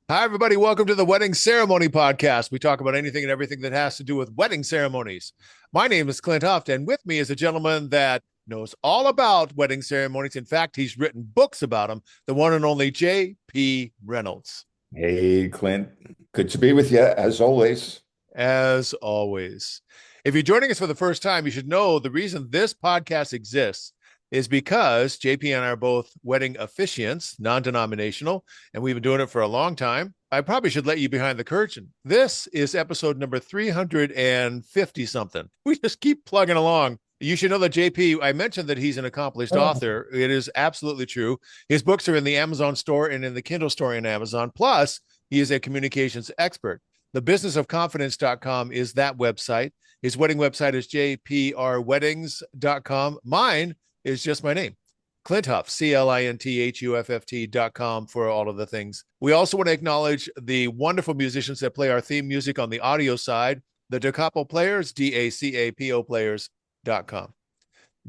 Hi, everybody. Welcome to the Wedding Ceremony Podcast. We talk about anything and everything that has to do with wedding ceremonies. My name is Clint Huft, and with me is a gentleman that knows all about wedding ceremonies. In fact, he's written books about them, the one and only JP Reynolds. Hey, Clint. Good to be with you as always. As always. If you're joining us for the first time, you should know the reason this podcast exists is because JP and I are both wedding officiants, non denominational, and we've been doing it for a long time. I probably should let you behind the curtain. This is episode number 350 something. We just keep plugging along. You should know that JP, I mentioned that he's an accomplished author. It is absolutely true. His books are in the Amazon store and in the Kindle store in Amazon. Plus, he is a communications expert. Thebusinessofconfidence.com is that website. His wedding website is jprweddings.com. Mine is just my name, Clint Huff, CLINTHUFFT.com for all of the things. We also want to acknowledge the wonderful musicians that play our theme music on the audio side, the Da Capo Players, DACAPO Players.com.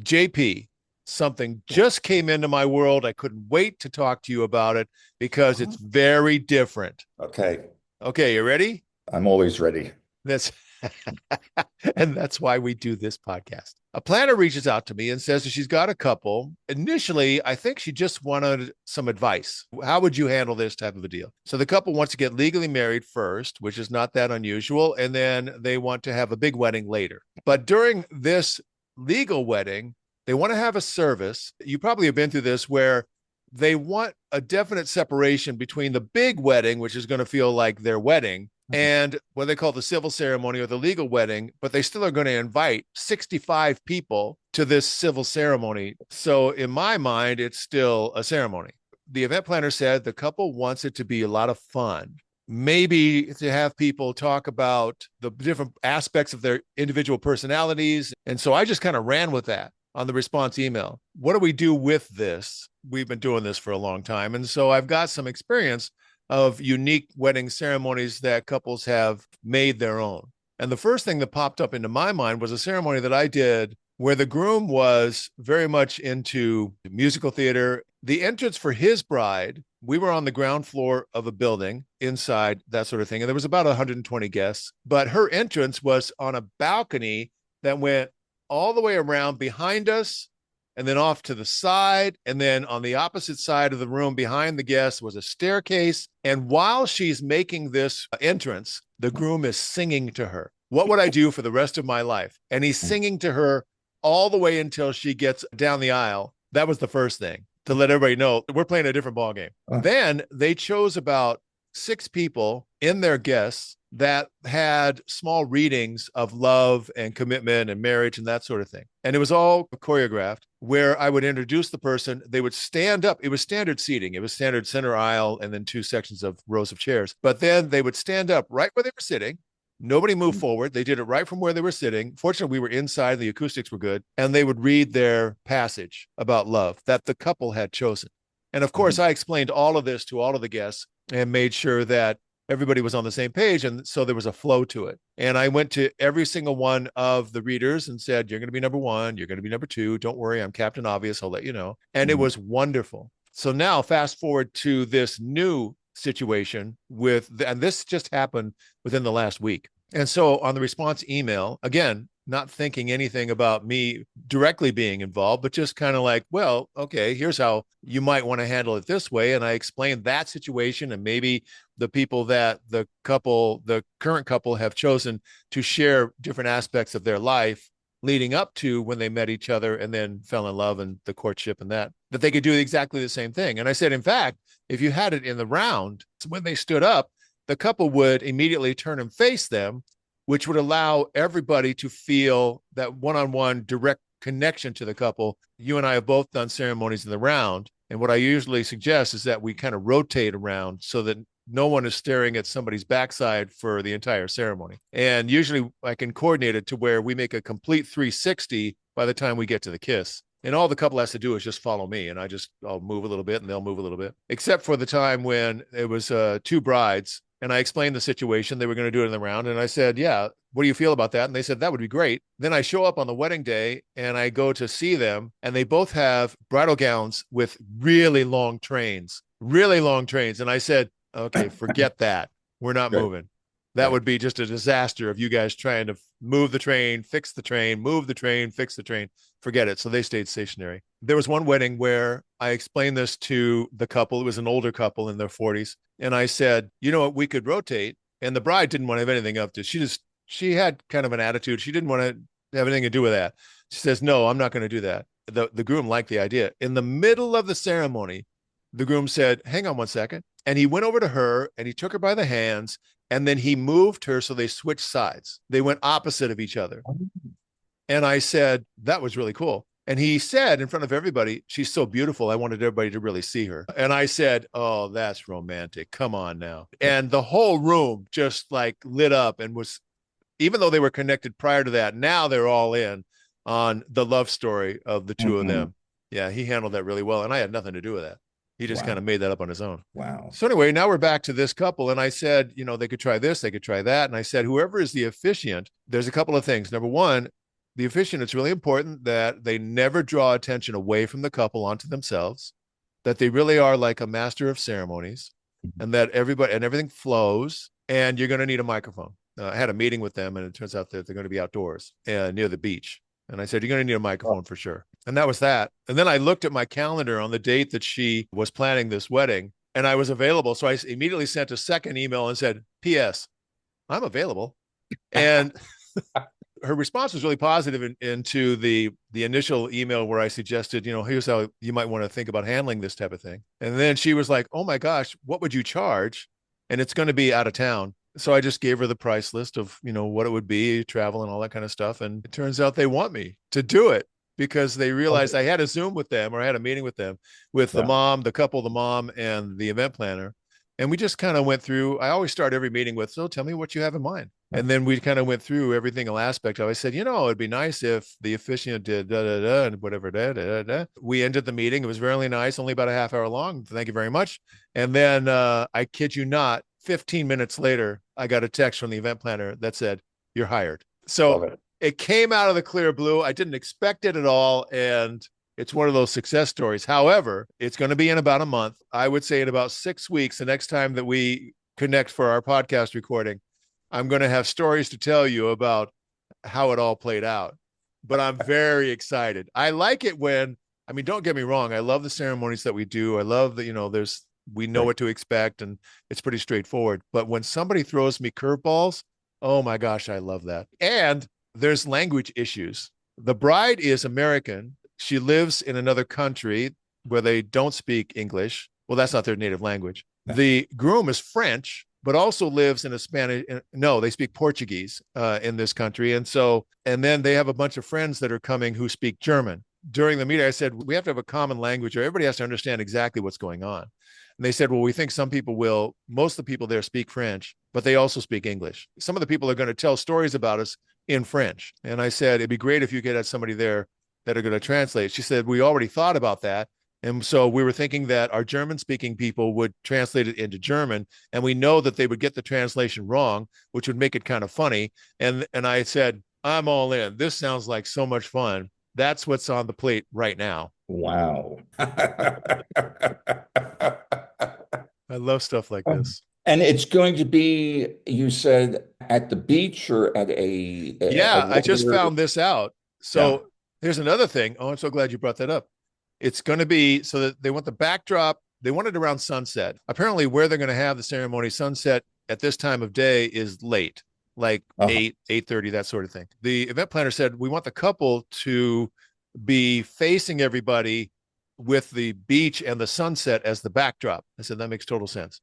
JP, something just came into my world. I couldn't wait to talk to you about it because it's very different. Okay, Okay, you ready? I'm always ready. That's and that's why we do this podcast. A planner reaches out to me and says that she's got a couple. Initially, I think she just wanted some advice. How would you handle this type of a deal? So the couple wants to get legally married first, which is not that unusual, and then they want to have a big wedding later. But during this legal wedding, they want to have a service. You probably have been through this where they want a definite separation between the big wedding, which is going to feel like their wedding, and what they call the civil ceremony or the legal wedding, but they still are going to invite 65 people to this civil ceremony. So in my mind, it's still a ceremony. The event planner said the couple wants it to be a lot of fun. Maybe to have people talk about the different aspects of their individual personalities. And so I just kind of ran with that on the response email. What do we do with this? We've been doing this for a long time. And so I've got some experience of unique wedding ceremonies that couples have made their own. And the first thing that popped up into my mind was a ceremony that I did where the groom was very much into musical theater. The entrance for his bride, we were on the ground floor of a building inside, that sort of thing. And there was about 120 guests, but her entrance was on a balcony that went all the way around behind us and then off to the side. And then on the opposite side of the room behind the guests was a staircase. And while she's making this entrance, the groom is singing to her. What would I do for the rest of my life? And he's singing to her all the way until she gets down the aisle. That was the first thing to let everybody know we're playing a different ball game. Then they chose about 6 people in their guests that had small readings of love and commitment and marriage and that sort of thing. And it was all choreographed where I would introduce the person. They would stand up. It was standard seating. It was standard center aisle and then 2 sections of rows of chairs. But then they would stand up right where they were sitting. Nobody moved forward. They did it right from where they were sitting. Fortunately, we were inside. The acoustics were good. And they would read their passage about love that the couple had chosen. And of course, I explained all of this to all of the guests and made sure that everybody was on the same page. And so there was a flow to it. And I went to every single one of the readers and said, you're going to be number 1. You're going to be number 2. Don't worry. I'm Captain Obvious. I'll let you know. And it was wonderful. So now fast forward to this new situation and this just happened within the last week. And so on the response email, again, not thinking anything about me directly being involved, but just kind of like, well, okay, here's how you might want to handle it this way. And I explained that situation and maybe the people that the current couple have chosen to share different aspects of their life leading up to when they met each other and then fell in love and the courtship and that they could do exactly the same thing. And I said, in fact, if you had it in the round, when they stood up, the couple would immediately turn and face them, which would allow everybody to feel that one-on-one direct connection to the couple. You and I have both done ceremonies in the round. And what I usually suggest is that we kind of rotate around so that no one is staring at somebody's backside for the entire ceremony. And usually I can coordinate it to where we make a complete 360 by the time we get to the kiss. And all the couple has to do is just follow me. And I'll move a little bit and they'll move a little bit, except for the time when it was 2 brides. And I explained the situation. They were going to do it in the round. And I said, yeah, what do you feel about that? And they said, that would be great. Then I show up on the wedding day and I go to see them. And they both have bridal gowns with really long trains. And I said, Okay, forget that. We're not Good. moving. That Good. would be just a disaster of you guys trying to move the train, fix the train, move the train, fix the train. Forget it. So they stayed stationary. There was one wedding where I explained this to the couple. It was an older couple in their 40s. And I said, you know what, we could rotate. And the bride didn't want to have anything up to. She had kind of an attitude. She didn't want to have anything to do with that. She says, no, I'm not going to do that. The groom liked the idea. In the middle of the ceremony, the groom said, hang on one second. And he went over to her and he took her by the hands and then he moved her so they switched sides. They went opposite of each other. And I said, that was really cool. And he said in front of everybody, she's so beautiful. I wanted everybody to really see her. And I said, oh, that's romantic. Come on now. And the whole room just like lit up and was, even though they were connected prior to that, now they're all in on the love story of the two of them. Yeah, he handled that really well. And I had nothing to do with that. He just kind of made that up on his own. Wow. So anyway, now we're back to this couple. And I said, you know, they could try this, they could try that. And I said, whoever is the officiant, there's a couple of things. Number one, the officiant, it's really important that they never draw attention away from the couple onto themselves, that they really are like a master of ceremonies, and that everybody and everything flows. And you're going to need a microphone. I had a meeting with them, and it turns out that they're going to be outdoors near the beach. And I said, you're going to need a microphone for sure. And that was that. And then I looked at my calendar on the date that she was planning this wedding, and I was available. So I immediately sent a second email and said, P.S. I'm available. And her response was really positive into the initial email where I suggested, you know, here's how you might want to think about handling this type of thing. And then she was like, oh my gosh, what would you charge? And it's going to be out of town. So I just gave her the price list of, you know, what it would be, travel and all that kind of stuff. And it turns out they want me to do it because they realized I had a Zoom with them, or I had a meeting with them, with the mom, the couple, the mom, and the event planner. And we just kind of went through, I always start every meeting with, so tell me what you have in mind. And then we kind of went through every single aspect of it. I said, you know, it'd be nice if the officiant did da da da and whatever da da da. We ended the meeting. It was really nice, only about a half hour long. Thank you very much. And then I kid you not, 15 minutes later, I got a text from the event planner that said, you're hired. So it came out of the clear blue. I didn't expect it at all. And it's one of those success stories. However, it's going to be in about a month. I would say in about 6 weeks, the next time that we connect for our podcast recording, I'm going to have stories to tell you about how it all played out. But I'm very excited. I like it when, I mean, don't get me wrong. I love the ceremonies that we do. I love that, you know, we know what to expect and it's pretty straightforward. But when somebody throws me curveballs, oh my gosh, I love that. And there's language issues. The bride is American. She lives in another country where they don't speak English. Well, that's not their native language. The groom is French, but also lives in a Spanish. No, they speak Portuguese in this country. And then they have a bunch of friends that are coming who speak German. During the meeting, I said, we have to have a common language or everybody has to understand exactly what's going on. And they said, well, we think some people will. Most of the people there speak French, but they also speak English. Some of the people are going to tell stories about us in French. And I said, it'd be great if you could have somebody there that are going to translate. She said, we already thought about that. And so we were thinking that our German speaking people would translate it into German. And we know that they would get the translation wrong, which would make it kind of funny. And I said, I'm all in. This sounds like so much fun. That's what's on the plate right now. Wow. I love stuff like this. And it's going to be, you said, at the beach or at Yeah, I just found this out. So here's another thing. Oh, I'm so glad you brought that up. It's going to be so that they want the backdrop. They want it around sunset. Apparently, where they're going to have the ceremony, sunset at this time of day is late, like 8:30, that sort of thing. The event planner said, we want the couple to be facing everybody with the beach and the sunset as the backdrop. I said, that makes total sense.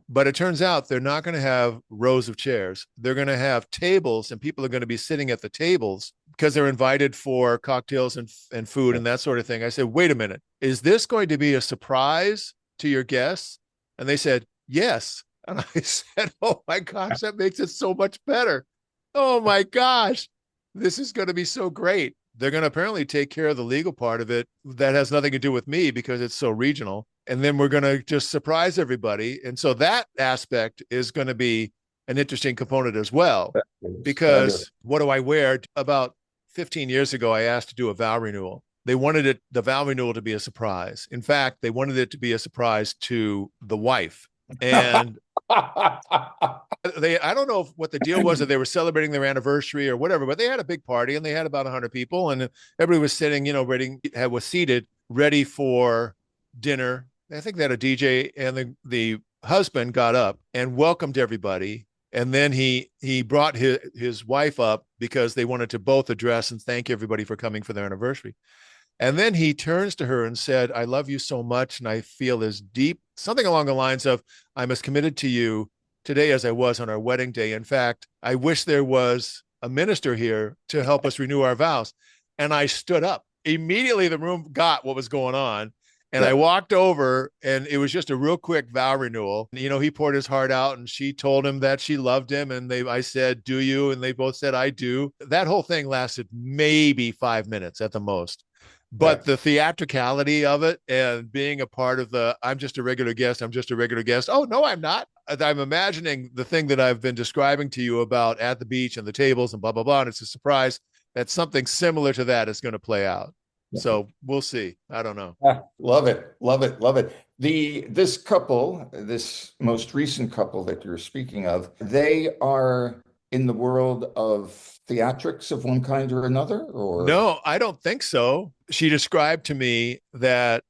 But it turns out they're not going to have rows of chairs. They're going to have tables, and people are going to be sitting at the tables because they're invited for cocktails and food and that sort of thing. I said, wait a minute, is this going to be a surprise to your guests? And they said, yes. And I said, oh my gosh, that makes it so much better. Oh my gosh, this is going to be so great. They're going to apparently take care of the legal part of it. That has nothing to do with me because it's so regional. And then we're going to just surprise everybody. And so that aspect is going to be an interesting component as well, because what do I wear? About 15 years ago, I asked to do a vow renewal. They wanted the vow renewal to be a surprise. In fact, they wanted it to be a surprise to the wife. And I don't know what the deal was, that they were celebrating their anniversary or whatever, but they had a big party and they had about 100 people, and everybody was sitting, ready, was seated, ready for dinner. I think they had a DJ, and the husband got up and welcomed everybody. And then he brought his wife up because they wanted to both address and thank everybody for coming for their anniversary. And then he turns to her and said, I love you so much. And I feel as deep, something along the lines of, I'm as committed to you today as I was on our wedding day. In fact, I wish there was a minister here to help us renew our vows. And I stood up. Immediately, the room got what was going on. And I Yeah. walked over, and it was just a real quick vow renewal. He poured his heart out, and she told him that she loved him. And I said, do you? And they both said, I do. That whole thing lasted maybe 5 minutes at the most. Yeah. But the theatricality of it and being a part of I'm just a regular guest. I'm just a regular guest. Oh, no, I'm not. I'm imagining the thing that I've been describing to you about at the beach and the tables and blah, blah, blah. And it's a surprise that something similar to that is going to play out. So we'll see. I don't know. Love it. Love it. Love it. This couple, this most recent couple that you're speaking of, they are in the world of theatrics of one kind or another, or No, I don't think so. She described to me that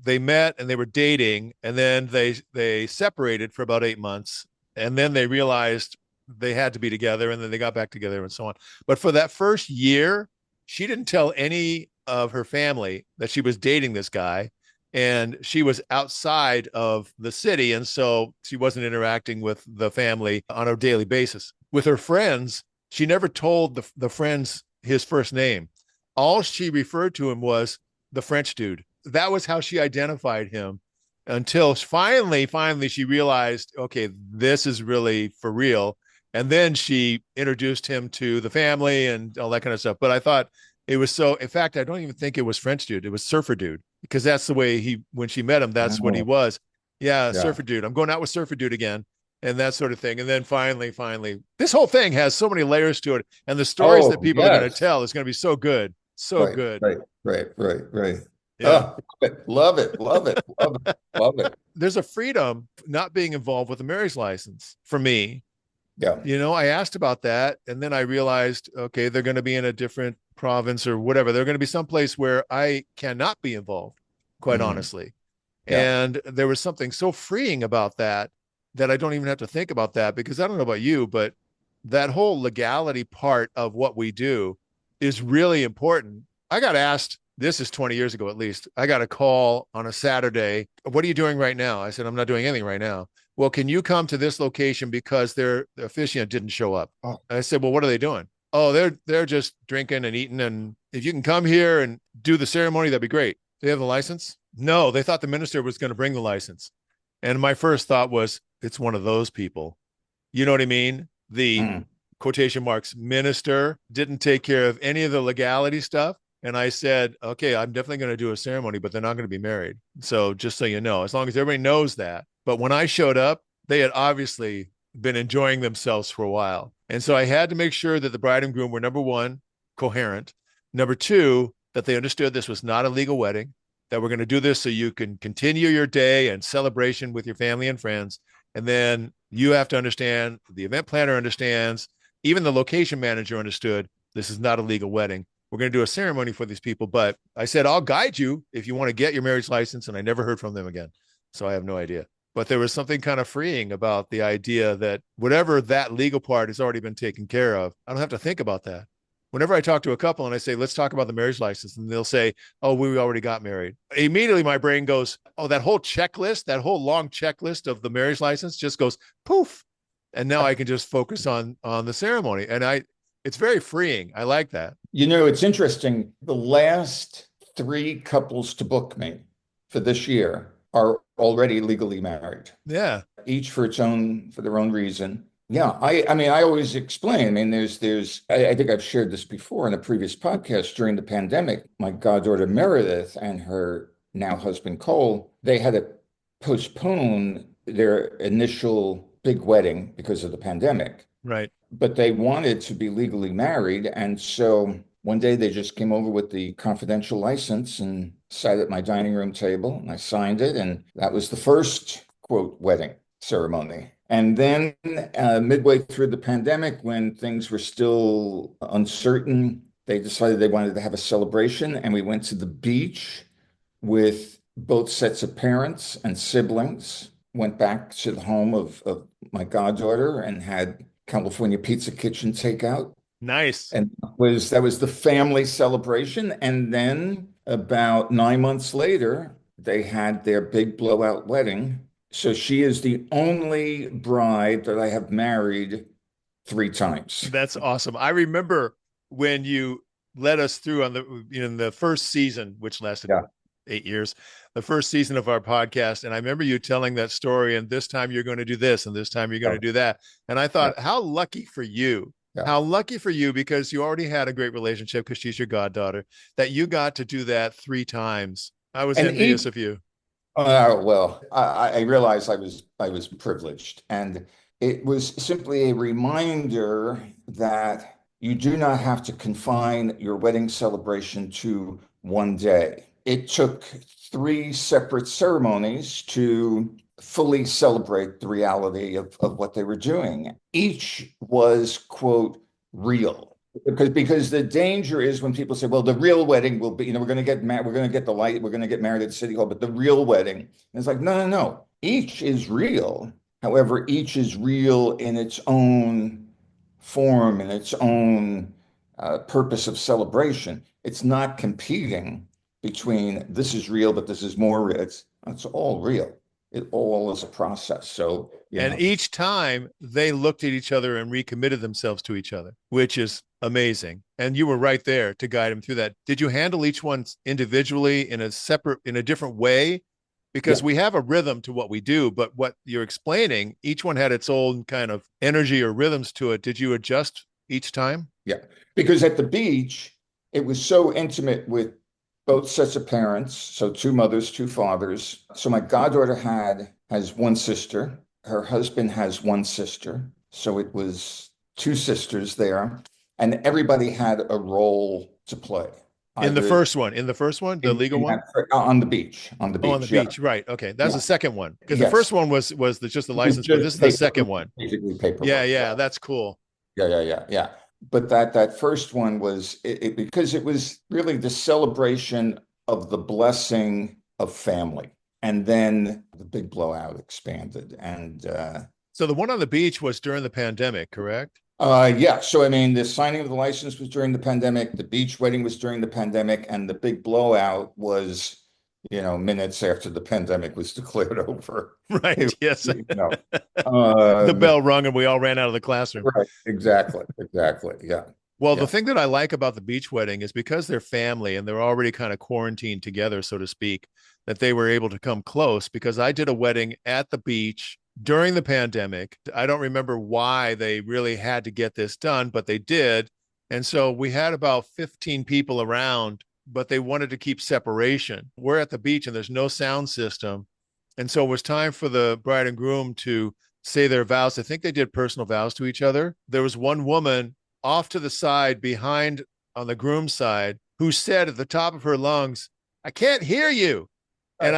they met and they were dating, and then they separated for about 8 months, and then they realized they had to be together, and then they got back together and so on. But for that first year, she didn't tell any of her family that she was dating this guy, and she was outside of the city, and so she wasn't interacting with the family on a daily basis. With her friends, she never told the friends his first name. All she referred to him was the French dude. That was how she identified him, until finally she realized, okay, this is really for real. And then she introduced him to the family and all that kind of stuff. But I thought it was so, in fact, I don't even think it was French dude. It was surfer dude, because that's the way when she met him, that's what he oh, was. Yeah, yeah. surfer dude. I'm going out with surfer dude again, and that sort of thing. And then finally, this whole thing has so many layers to it. And the stories that Oh, people are going to yes. tell is going to be so good. So Right, good. right, right, right, right. Yeah. Oh, love it, love it, love it, love it. There's a freedom not being involved with a marriage license for me. Yeah. I asked about that, and then I realized, okay, they're going to be in a different province or whatever. They're going to be someplace where I cannot be involved, quite Mhm. honestly. Yeah. And there was something so freeing about that I don't even have to think about that, because I don't know about you, but that whole legality part of what we do is really important. I got asked, this is 20 years ago at least, I got a call on a Saturday. What are you doing right now? I said, I'm not doing anything right now. Well, can you come to this location because the officiant didn't show up? Oh, I said, well, what are they doing? Oh, they're just drinking and eating. And if you can come here and do the ceremony, that'd be great. Do they have the license? No, they thought the minister was going to bring the license. And my first thought was, it's one of those people. You know what I mean? The mm. quotation marks minister didn't take care of any of the legality stuff. And I said, okay, I'm definitely going to do a ceremony, but they're not going to be married. So just so you know, as long as everybody knows that. But when I showed up, they had obviously been enjoying themselves for a while. And so I had to make sure that the bride and groom were, number one, coherent. Number two, that they understood this was not a legal wedding, that we're going to do this so you can continue your day and celebration with your family and friends. And then you have to understand, the event planner understands, even the location manager understood, this is not a legal wedding. We're going to do a ceremony for these people. But I said, I'll guide you if you want to get your marriage license. And I never heard from them again. So I have no idea. But there was something kind of freeing about the idea that whatever that legal part has already been taken care of, I don't have to think about that. Whenever I talk to a couple and I say, let's talk about the marriage license, and they'll say, oh, we already got married. Immediately my brain goes, oh, that whole checklist, that whole long checklist of the marriage license just goes poof. And now I can just focus on the ceremony. And it's very freeing. I like that. It's interesting. The last three couples to book me for this year are already legally married, Yeah. each for their own reason. Yeah, I mean, I always explain. I mean, I think I've shared this before in a previous podcast. During the pandemic, my goddaughter Meredith and her now husband Cole, they had to postpone their initial big wedding because of the pandemic, Right. but they wanted to be legally married. And so one day they just came over with the confidential license and sat at my dining room table, and I signed it. And that was the first quote wedding. ceremony. And then midway through the pandemic, when things were still uncertain, they decided they wanted to have a celebration, and we went to the beach with both sets of parents and siblings. Went back to the home of my goddaughter and had California Pizza Kitchen takeout. Nice. And that was the family celebration. And then about 9 months later, they had their big blowout wedding. So she is the only bride that I have married 3 times. That's awesome. I remember when you led us through on the first season, which lasted Yeah, 8 years, the first season of our podcast. And I remember you telling that story, and this time you're going to do this, and this time you're going yeah, to do that. And I yeah, thought, how lucky for you. yeah. How lucky for you, because you already had a great relationship because she's your goddaughter, that you got to do that 3 times. I was And envious each of you. Well, I realized I was privileged, and it was simply a reminder that you do not have to confine your wedding celebration to one day. It took 3 separate ceremonies to fully celebrate the reality of what they were doing. Each was, quote, real. Because the danger is when people say, well, the real wedding will be, we're going to get married, we're going to get the light, we're going to get married at City Hall, but the real wedding, and it's like, no, no, no. Each is real. However, each is real in its own form, in its own purpose of celebration. It's not competing between this is real, but this is more real. It's all real. It all is a process. So, And each time they looked at each other and recommitted themselves to each other, which is amazing. And you were right there to guide them through that. Did you handle each one individually in a different way? yeah. Because we have a rhythm to what we do, but what you're explaining, each one had its own kind of energy or rhythms to it. Did you adjust each time? Yeah, because at the beach, it was so intimate with both sets of parents, so two mothers, two fathers. So my goddaughter has one sister. Her husband has one sister. So it was two sisters there, and everybody had a role to play. Either In the first one, the legal one? on the beach, Oh, on the yeah, beach. Right. Okay. That's yeah, the second one. Because the first yes. one was just the It was license, but just this is the paper, second one. basically Yeah, paperwork. yeah, that's cool. Yeah, yeah, yeah, yeah. But that first one was because it was really the celebration of the blessing of family. And then the big blowout expanded. And So the one on the beach was during the pandemic, correct? yeah, so I mean, the signing of the license was during the pandemic, the beach wedding was during the pandemic, and the big blowout was, minutes after the pandemic was declared over. Right. It, Yes. you know, The um, bell rung and we all ran out of the classroom. right, exactly, exactly. Yeah, Well, the yeah. thing that I like about the beach wedding is because they're family and they're already kind of quarantined together, so to speak, that they were able to come close because I did a wedding at the beach during the pandemic. I don't remember why they really had to get this done, but they did. And so we had about 15 people around, but they wanted to keep separation. We're at the beach and there's no sound system. And so it was time for the bride and groom to say their vows. I think they did personal vows to each other. There was one woman off to the side behind on the groom's side who said at the top of her lungs, I can't hear you. And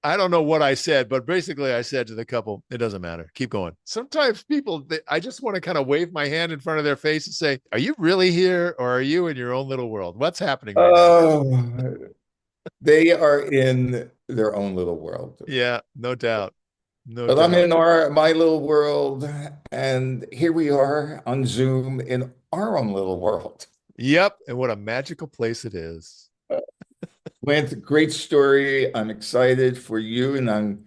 I don't know what I said, but basically I said to the couple, it doesn't matter. Keep going. Sometimes people, I just want to kind of wave my hand in front of their face and say, are you really here or are you in your own little world? What's happening right now? Oh, they are in their own little world. Yeah, no doubt. No But I'm doubt. in my little world, and here we are on Zoom in our own little world. Yep. And what a magical place it is. Lance, great story. I'm excited for you, and I'm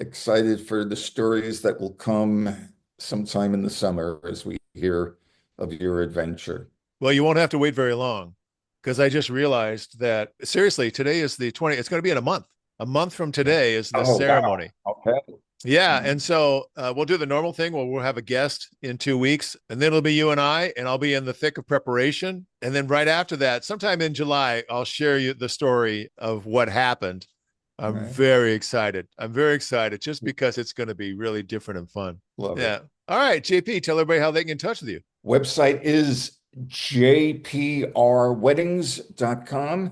excited for the stories that will come sometime in the summer as we hear of your adventure. Well, you won't have to wait very long because I just realized that seriously, today is the 20th. It's going to be in a month. A month from today is the Oh, wow. ceremony. Okay. Yeah. And so we'll do the normal thing where we'll have a guest in 2 weeks, and then it'll be you and I'll be in the thick of preparation. And then right after that, sometime in July, I'll share you the story of what happened. All I'm right. very excited. I'm very excited just because it's going to be really different and fun. Love it. Yeah. All right, JP, tell everybody how they can get in touch with you. Website is jprweddings.com,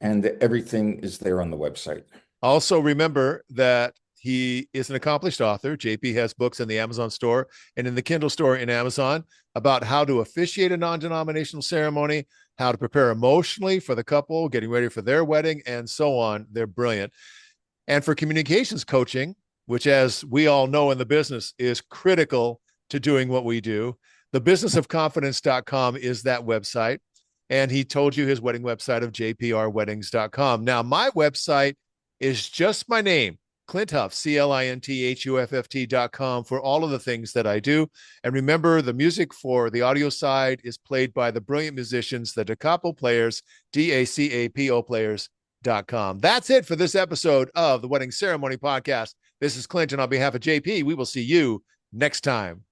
and everything is there on the website. Also, remember that He is an accomplished author. JP has books in the Amazon store and in the Kindle store in Amazon about how to officiate a non-denominational ceremony, how to prepare emotionally for the couple, getting ready for their wedding, and so on. They're brilliant. And for communications coaching, which, as we all know in the business, is critical to doing what we do, thebusinessofconfidence.com is that website. And he told you his wedding website of jprweddings.com. Now, my website is just my name, Clint Huff, CLINTHUFFT.com, for all of the things that I do. And remember, the music for the audio side is played by the brilliant musicians, the Da Capo Players, DACAPO Players.com. That's it for this episode of the Wedding Ceremony Podcast. This is Clint, and on behalf of JP, we will see you next time.